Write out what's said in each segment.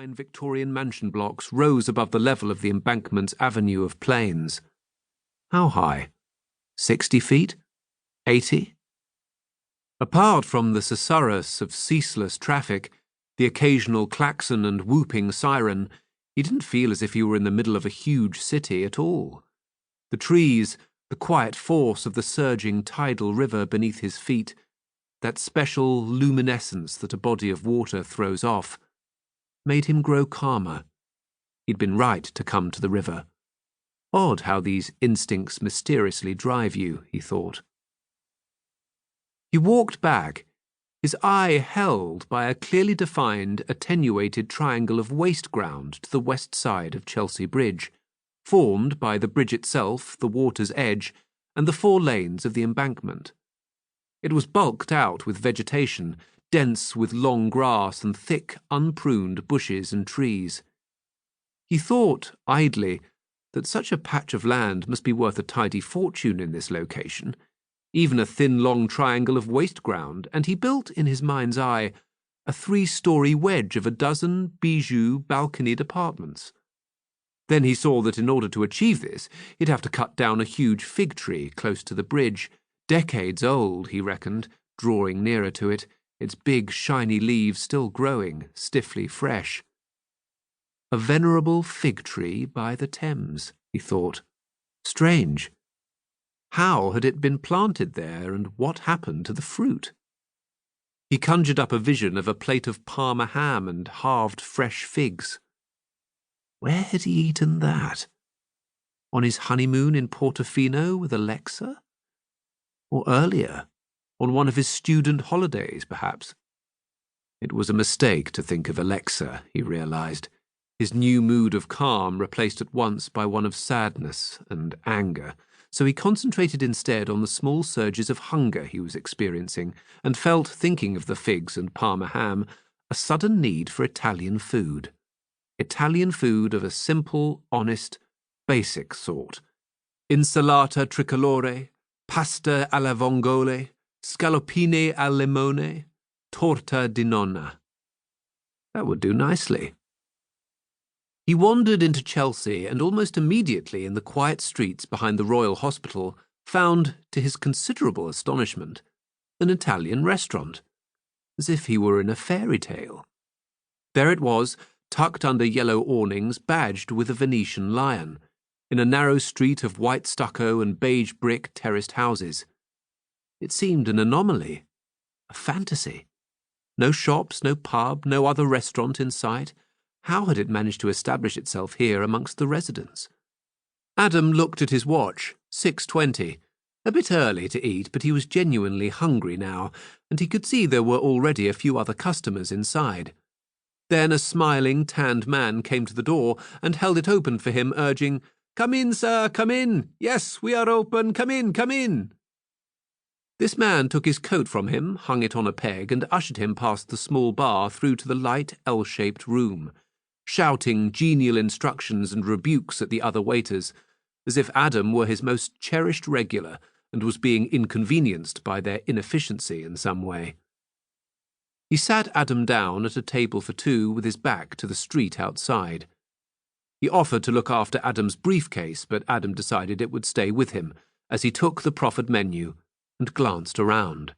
fine Victorian mansion blocks rose above the level of the embankment's avenue of planes. How high? 60 feet? 80? Apart from the susurrus of ceaseless traffic, the occasional klaxon and whooping siren, he didn't feel as if he were in the middle of a huge city at all. The trees, the quiet force of the surging tidal river beneath his feet, that special luminescence that a body of water throws off, made him grow calmer. He'd been right to come to the river. Odd how these instincts mysteriously drive you, he thought. He walked back, his eye held by a clearly defined, attenuated triangle of waste ground to the west side of Chelsea Bridge, formed by the bridge itself, the water's edge, and the 4 lanes of the embankment. It was bulked out with vegetation, dense with long grass and thick, unpruned bushes and trees. He thought, idly, that such a patch of land must be worth a tidy fortune in this location, even a thin, long triangle of waste ground, and he built, in his mind's eye, a 3-story wedge of a dozen bijou balconied apartments. Then he saw that in order to achieve this, he'd have to cut down a huge fig tree close to the bridge, decades old, he reckoned, drawing nearer to it, its big, shiny leaves still growing, stiffly fresh. A venerable fig tree by the Thames, he thought. Strange. How had it been planted there, and what happened to the fruit? He conjured up a vision of a plate of Parma ham and halved fresh figs. Where had he eaten that? On his honeymoon in Portofino with Alexa? Or earlier, on one of his student holidays, perhaps? It was a mistake to think of Alexa, he realized, his new mood of calm replaced at once by one of sadness and anger, so he concentrated instead on the small surges of hunger he was experiencing and felt, thinking of the figs and Parma ham, a sudden need for Italian food. Italian food of a simple, honest, basic sort. Insalata tricolore, pasta alla vongole, scallopine al limone, torta di nonna. That would do nicely. He wandered into Chelsea and almost immediately in the quiet streets behind the Royal Hospital found, to his considerable astonishment, an Italian restaurant, as if he were in a fairy tale. There it was, tucked under yellow awnings, badged with a Venetian lion, in a narrow street of white stucco and beige brick terraced houses. It seemed an anomaly, a fantasy. No shops, no pub, no other restaurant in sight. How had it managed to establish itself here amongst the residents? Adam looked at his watch, 6:20. A bit early to eat, but he was genuinely hungry now, and he could see there were already a few other customers inside. Then a smiling, tanned man came to the door and held it open for him, urging, "Come in, sir, come in. Yes, we are open. Come in, come in." This man took his coat from him, hung it on a peg, and ushered him past the small bar through to the light L-shaped room, shouting genial instructions and rebukes at the other waiters, as if Adam were his most cherished regular and was being inconvenienced by their inefficiency in some way. He sat Adam down at a table for 2 with his back to the street outside. He offered to look after Adam's briefcase, but Adam decided it would stay with him as he took the proffered menu and glanced around.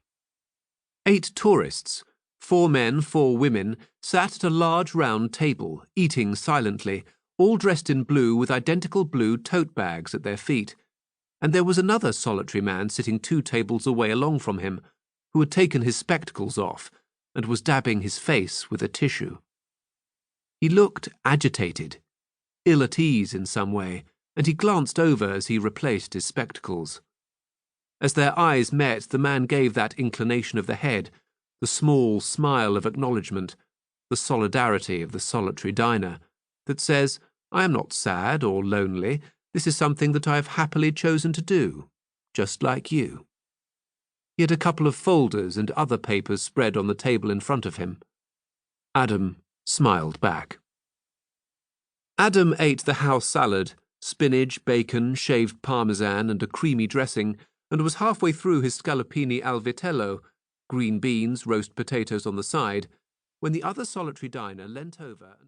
8 tourists, 4 men, 4 women, sat at a large round table, eating silently, all dressed in blue with identical blue tote bags at their feet, and there was another solitary man sitting 2 tables away along from him, who had taken his spectacles off and was dabbing his face with a tissue. He looked agitated, ill at ease in some way, and he glanced over as he replaced his spectacles. As their eyes met, the man gave that inclination of the head, the small smile of acknowledgement, the solidarity of the solitary diner, that says, "I am not sad or lonely. This is something that I have happily chosen to do, just like you." He had a couple of folders and other papers spread on the table in front of him. Adam smiled back. Adam ate the house salad, spinach, bacon, shaved parmesan, and a creamy dressing, and was halfway through his scallopini al vitello, green beans, roast potatoes on the side, when the other solitary diner leant over and